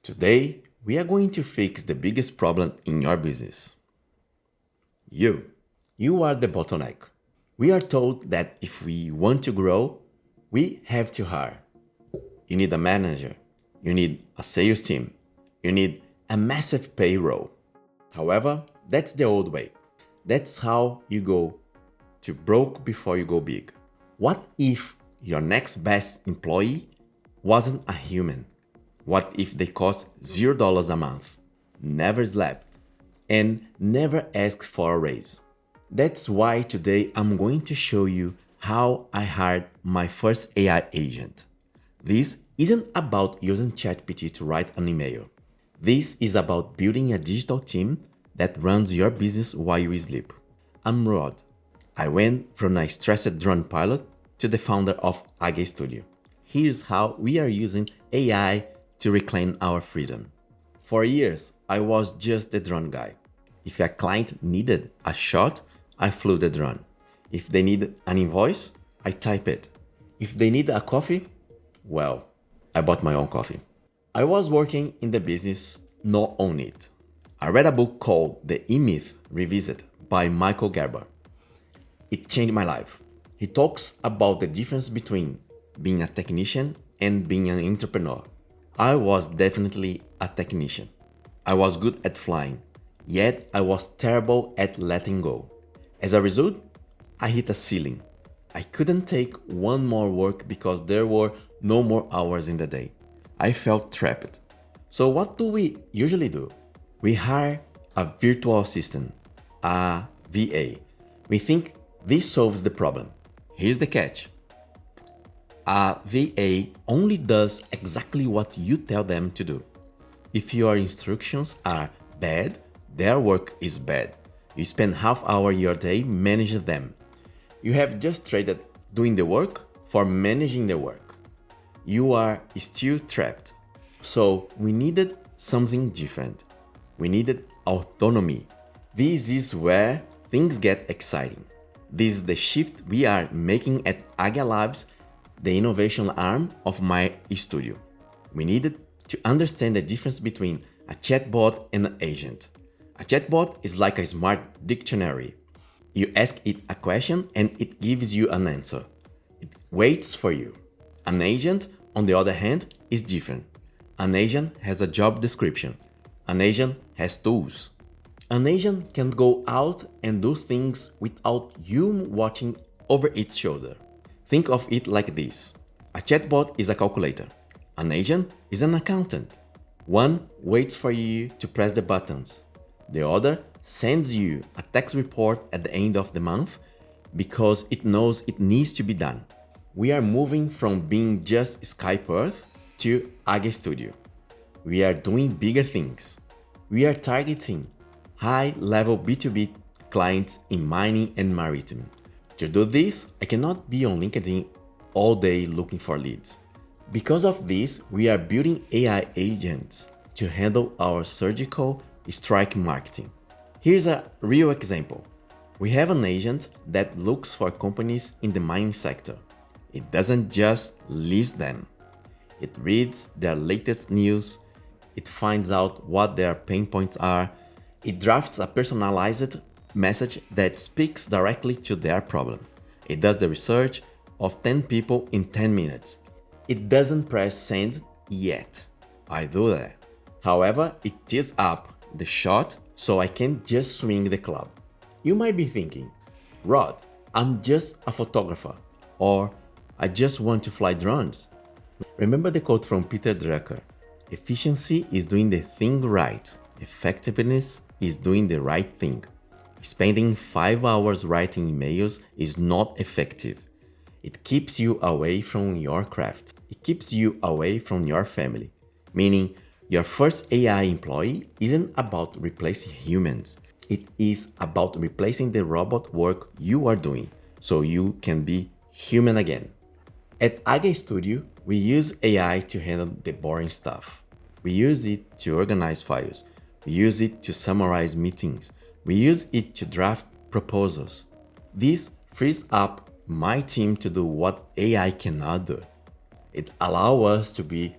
Today, we are going to fix the biggest problem in your business. You are the bottleneck. We are told that if we want to grow, we have to hire. You need a manager. You need a sales team. You need a massive payroll. However, that's the old way. That's how you go to broke before you go big. What if your next best employee wasn't a human? What if they cost $0 a month, never slept, and never asked for a raise? That's why today I'm going to show you how I hired my first AI agent. This isn't about using Chatbot to write an email. This is about building a digital team that runs your business while you sleep. I'm Rod. I went from a stressed drone pilot to the founder of Aguia Studio. Here's how we are using AI to reclaim our freedom. For years, I was just the drone guy. If a client needed a shot, I flew the drone. If they needed an invoice, I type it. If they need a coffee, well, I bought my own coffee. I was working in the business, not on it. I read a book called The E-Myth Revisited by Michael Gerber. It changed my life. He talks about the difference between being a technician and being an entrepreneur. I was definitely a technician. I was good at flying, yet I was terrible at letting go. As a result, I hit a ceiling. I couldn't take one more work because there were no more hours in the day. I felt trapped. So what do we usually do? We hire a virtual assistant, a VA. We think this solves the problem. Here's the catch. A VA only does exactly what you tell them to do. If your instructions are bad, their work is bad. You spend half hour your day managing them. You have just traded doing the work for managing the work. You are still trapped. So we needed something different. We needed autonomy. This is where things get exciting. This is the shift we are making at Aguia Labs, the innovation arm of my studio. We needed to understand the difference between a chatbot and an agent. A chatbot is like a smart dictionary. You ask it a question and it gives you an answer. It waits for you. An agent, on the other hand, is different. An agent has a job description. An agent has tools. An agent can go out and do things without you watching over its shoulder. Think of it like this. A chatbot is a calculator. An agent is an accountant. One waits for you to press the buttons. The other sends you a tax report at the end of the month because it knows it needs to be done. We are moving from being just Skype Earth to Aguia Studio. We are doing bigger things. We are targeting high-level B2B clients in mining and maritime. To do this, I cannot be on LinkedIn all day looking for leads. Because of this, we are building AI agents to handle our surgical strike marketing. Here's a real example. We have an agent that looks for companies in the mining sector. It doesn't just list them. It reads their latest news. It finds out what their pain points are. It drafts a personalized message that speaks directly to their problem. It does the research of 10 people in 10 minutes. It doesn't press send yet. I do that. However, it tees up the shot so I can just swing the club. You might be thinking, Rod, I'm just a photographer, or I just want to fly drones. Remember the quote from Peter Drucker, efficiency is doing the thing right. Effectiveness is doing the right thing. Spending 5 hours writing emails is not effective. It keeps you away from your craft. It keeps you away from your family. Meaning, your first AI employee isn't about replacing humans. It is about replacing the robot work you are doing so you can be human again. At Aguia Studio, we use AI to handle the boring stuff. We use it to organize files. We use it to summarize meetings. We use it to draft proposals. This frees up my team to do what AI cannot do. It allows us to be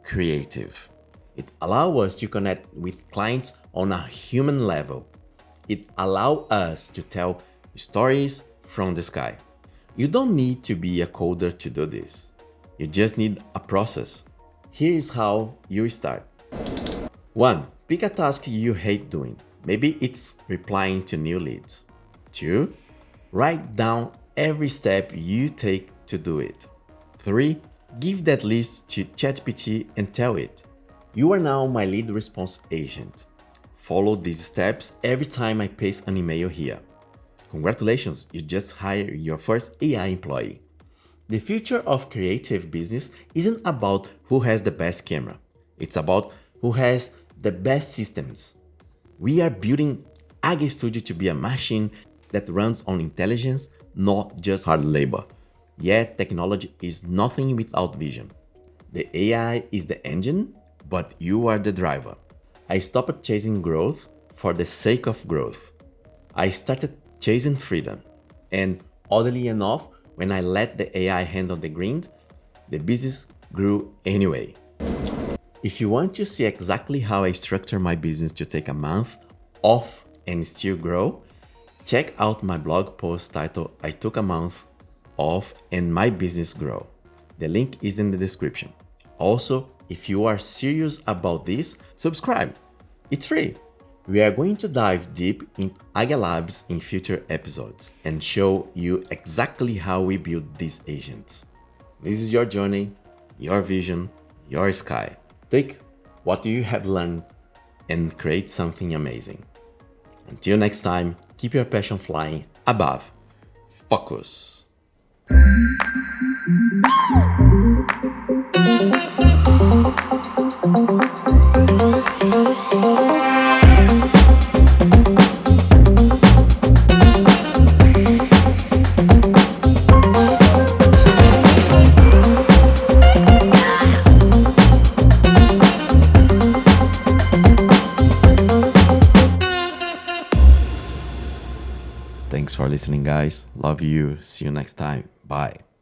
creative. It allows us to connect with clients on a human level. It allows us to tell stories from the sky. You don't need to be a coder to do this. You just need a process. Here is how you start. 1. Pick a task you hate doing. Maybe it's replying to new leads. 2. Write down every step you take to do it. 3. Give that list to ChatGPT and tell it, "You are now my lead response agent. Follow these steps every time I paste an email here." Congratulations, you just hired your first AI employee. The future of creative business isn't about who has the best camera. It's about who has the best systems. We are building Aguia Studio to be a machine that runs on intelligence, not just hard labor. Yet technology is nothing without vision. The AI is the engine, but you are the driver. I stopped chasing growth for the sake of growth. I started chasing freedom. And oddly enough, when I let the AI handle the grind, the business grew anyway. If you want to see exactly how I structure my business to take a month off and still grow, check out my blog post titled "I Took a Month Off and My Business Grow." The link is in the description. Also, if you are serious about this, subscribe. It's free. We are going to dive deep in Aguia Labs in future episodes and show you exactly how we build these agents. This is your journey, your vision, your sky. Take what you have learned and create something amazing. Until next time, keep your passion flying above. Focus. Thanks for listening, guys. Love you. See you next time. Bye.